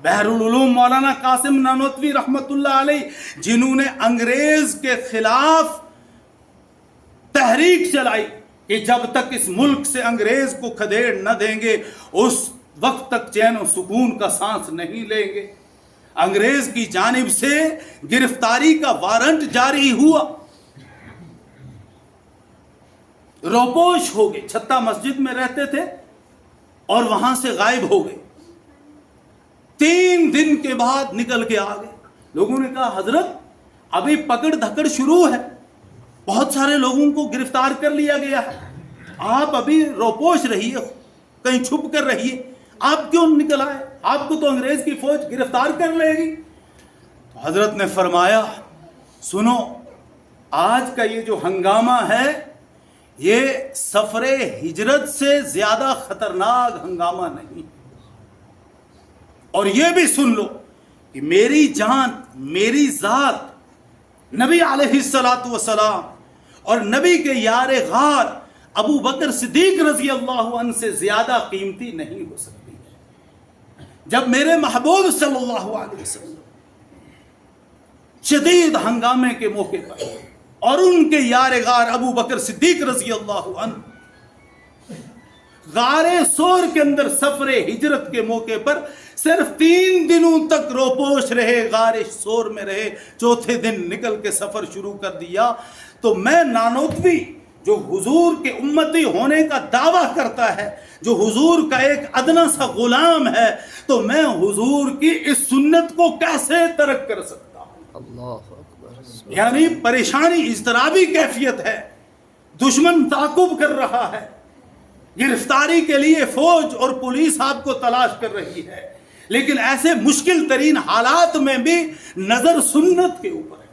بحر العلوم مولانا قاسم نانوتوی رحمت اللہ علیہ، جنہوں نے انگریز کے خلاف تحریک چلائی کہ جب تک اس ملک سے انگریز کو کھدیڑ نہ دیں گے اس وقت تک چین و سکون کا سانس نہیں لیں گے، انگریز کی جانب سے گرفتاری کا وارنٹ جاری ہوا، روپوش ہو گئے، چھتا مسجد میں رہتے تھے اور وہاں سے غائب ہو گئے۔ 3 دن کے بعد نکل کے آ گئے۔ لوگوں نے کہا حضرت ابھی پکڑ دھکڑ شروع ہے، بہت سارے لوگوں کو گرفتار کر لیا گیا ہے، آپ ابھی روپوش رہیے، کہیں چھپ کر رہیے، آپ کیوں نکل آئے؟ آپ کو تو انگریز کی فوج گرفتار کر لے گی۔ تو حضرت نے فرمایا سنو، آج کا یہ جو ہنگامہ ہے یہ سفر ہجرت سے زیادہ خطرناک ہنگامہ نہیں، اور یہ بھی سن لو کہ میری جان، میری ذات نبی علیہ الصلوۃ والسلام اور نبی کے یار غار ابو بکر صدیق رضی اللہ عنہ سے زیادہ قیمتی نہیں ہو سکتی ہے۔ جب میرے محبوب صلی اللہ علیہ وسلم شدید ہنگامے کے موقع پر اور ان کے یار غار ابو بکر صدیق رضی اللہ عنہ غار سور کے اندر سفر ہجرت کے موقع پر صرف 3 دنوں تک روپوش رہے، غار سور میں رہے، چوتھے دن نکل کے سفر شروع کر دیا، تو میں نانوتوی جو حضور کے امتی ہونے کا دعویٰ کرتا ہے، جو حضور کا ایک ادنا سا غلام ہے، تو میں حضور کی اس سنت کو کیسے ترک کر سکتا ہوں؟ اللہ اکبر۔ یعنی پریشانی، اضطرابی کیفیت ہے، دشمن تعاقب کر رہا ہے، گرفتاری کے لیے فوج اور پولیس آپ کو تلاش کر رہی ہے، لیکن ایسے مشکل ترین حالات میں بھی نظر سنت کے اوپر ہے۔